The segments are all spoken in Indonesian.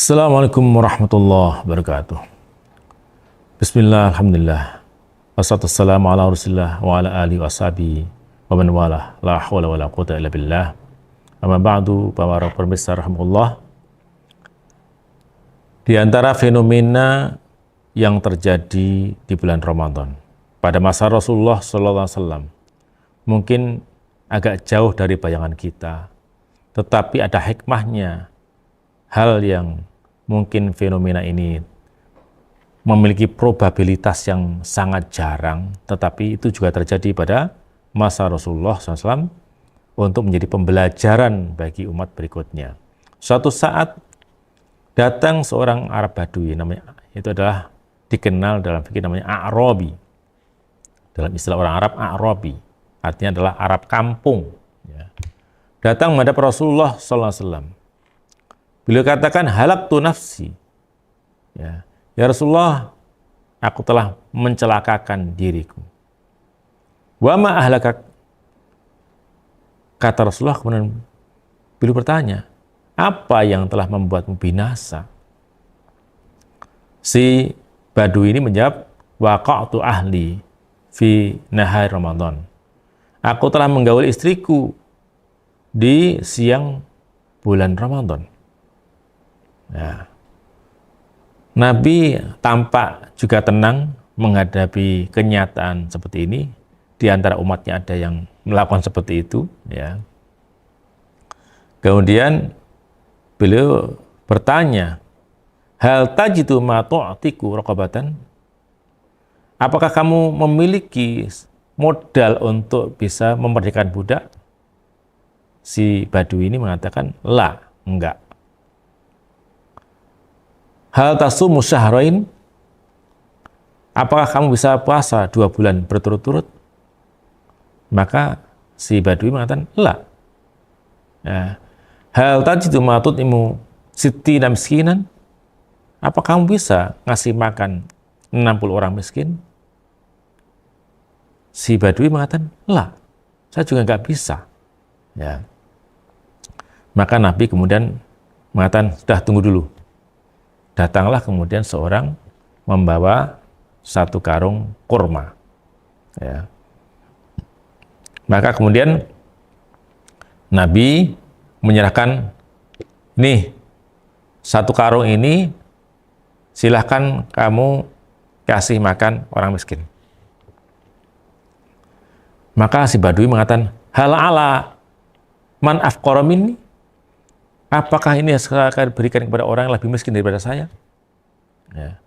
Assalamualaikum warahmatullahi wabarakatuh. Bismillah, alhamdulillah. Wassalatu wassalamu ala rasulillah wa ala alihi wa sahbihi wa man wala. La hawla wa la quwwata illa billah. Amma ba'du, para pemirsa rahmatullah. Di antara fenomena yang terjadi di bulan Ramadan pada masa Rasulullah SAW mungkin agak jauh dari bayangan kita, tetapi ada hikmahnya. Hal yang mungkin fenomena ini memiliki probabilitas yang sangat jarang, tetapi itu juga terjadi pada masa Rasulullah SAW untuk menjadi pembelajaran bagi umat berikutnya. Suatu saat datang seorang Arab Badui, namanya itu adalah dikenal dalam fikih namanya A'rabi. Dalam istilah orang Arab, A'rabi artinya adalah Arab kampung. Datang menghadap Rasulullah SAW. Beliau katakan, halaktu nafsi. Ya Rasulullah, aku telah mencelakakan diriku. Wa ma ahlakak. Kata Rasulullah, kemudian beliau bertanya, apa yang telah membuatmu binasa? Si Badui ini menjawab, waqa'tu ahli fi nahar Ramadan. Aku telah menggauli istriku di siang bulan Ramadan. Ya. Nabi tampak juga tenang menghadapi kenyataan seperti ini. Di antara umatnya ada yang melakukan seperti itu. Ya. Kemudian beliau bertanya, hal tajidu ma tu'tiku raqabatan? Apakah kamu memiliki modal untuk bisa memerdekakan budak? Si Badui ini mengatakan, la, enggak. Hal tasumu syahrain? Apakah kamu bisa puasa 2 bulan berturut-turut? Maka si Badui mengatakan, la. Ya. Hal tajidu ma tut'imu sittina miskinan? Apa kamu bisa ngasih makan 60 orang miskin? Si Badui mengatakan, la. Saya juga nggak bisa. Ya. Maka Nabi kemudian mengatakan, sudah tunggu dulu. Datanglah kemudian seorang membawa 1 karung kurma. Ya. Maka kemudian Nabi menyerahkan, nih 1 karung ini silahkan kamu kasih makan orang miskin. Maka si Badui mengatakan, hal ala man afqara minni? Apakah ini saya akan berikan kepada orang yang lebih miskin daripada saya? Ya.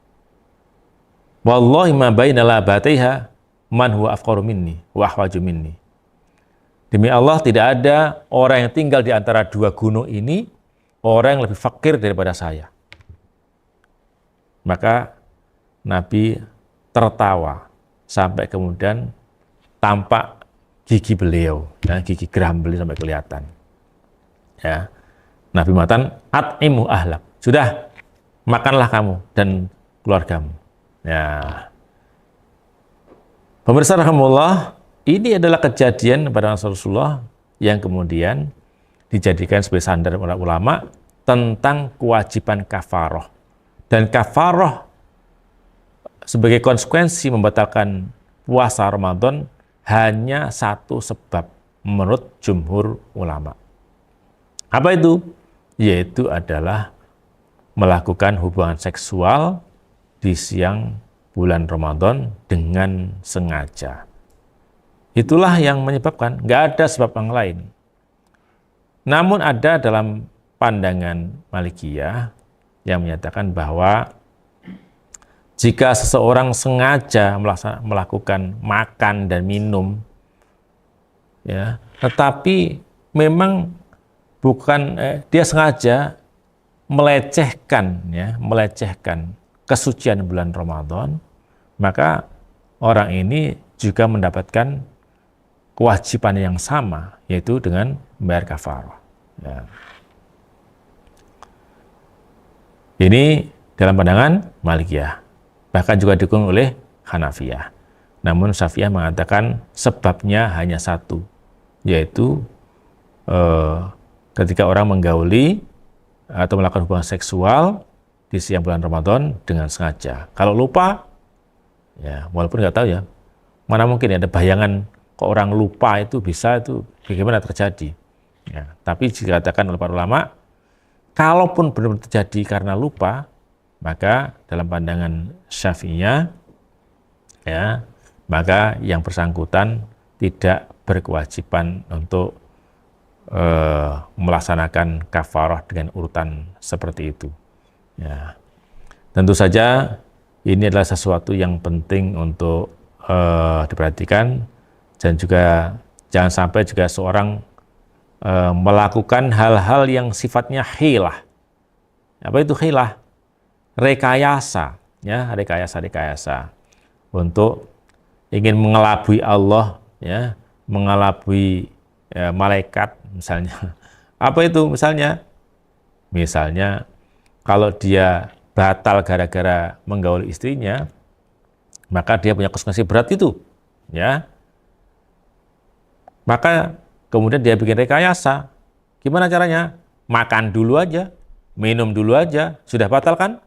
Wallahi ma baina labataiha man huwa afqaru minni wa ahwaju minni. Demi Allah, tidak ada orang yang tinggal di antara 2 gunung ini, orang yang lebih fakir daripada saya. Maka Nabi tertawa sampai kemudian tampak gigi beliau, ya, gigi geram beliau sampai kelihatan. Ya. Nabi mengatakan, at'imu ahlak. Sudah, makanlah kamu dan keluargamu. Ya. Pemirsa rahimahullah, ini adalah kejadian pada Rasulullah yang kemudian dijadikan sebagai sandar oleh ulama tentang kewajiban kafaroh. Dan kafaroh sebagai konsekuensi membatalkan puasa Ramadan hanya 1 sebab menurut jumhur ulama. Apa itu? Yaitu adalah melakukan hubungan seksual di siang bulan Ramadan dengan sengaja. Itulah yang menyebabkan, nggak ada sebab yang lain. Namun ada dalam pandangan Malikiyah yang menyatakan bahwa jika seseorang sengaja melakukan makan dan minum, ya, tetapi memang bukan dia sengaja melecehkan kesucian bulan Ramadan, maka orang ini juga mendapatkan kewajiban yang sama, yaitu dengan membayar kafarah. Ya. Ini dalam pandangan Malikiyah, bahkan juga didukung oleh Hanafiyah. Namun Syafi'iyah mengatakan sebabnya hanya 1, yaitu ketika orang menggauli atau melakukan hubungan seksual di siang bulan Ramadan dengan sengaja. Kalau lupa, ya walaupun nggak tahu ya, mana mungkin ada bayangan kok orang lupa itu bisa itu bagaimana terjadi. Ya, tapi dikatakan oleh para ulama, kalaupun benar-benar terjadi karena lupa, maka dalam pandangan Syafi'iyah, ya, maka yang bersangkutan tidak berkewajiban untuk melaksanakan kafarah dengan urutan seperti itu. Ya, tentu saja ini adalah sesuatu yang penting untuk diperhatikan, dan juga jangan sampai juga seorang melakukan hal-hal yang sifatnya hilah. Apa itu hilah? Rekayasa, ya, rekayasa untuk ingin mengelabui Allah, ya, mengelabui malaikat misalnya. Apa itu misalnya? Misalnya kalau dia batal gara-gara menggauli istrinya, maka dia punya konsekuensi berat itu, ya. Maka kemudian dia bikin rekayasa. Gimana caranya? Makan dulu aja, minum dulu aja, sudah batal kan?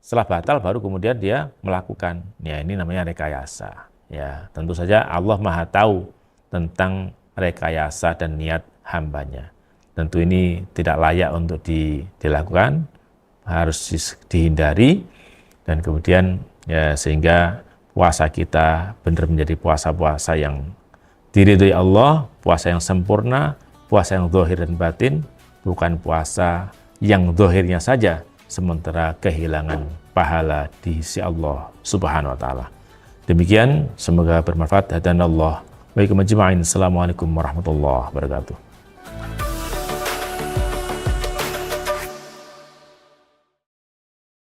Setelah batal baru kemudian dia melakukan. Ya, ini namanya rekayasa. Ya, tentu saja Allah Maha tahu tentang rekayasa dan niat hambanya. Tentu ini tidak layak untuk dilakukan, harus dihindari, dan kemudian ya sehingga puasa kita benar menjadi puasa-puasa yang diridhoi Allah, puasa yang sempurna, puasa yang zahir dan batin, bukan puasa yang zahirnya saja sementara kehilangan pahala di sisi Allah Subhanahu wa taala. Demikian, semoga bermanfaat. Hadanallah wa iyyakum ajma'in. Assalamualaikum warahmatullahi wabarakatuh.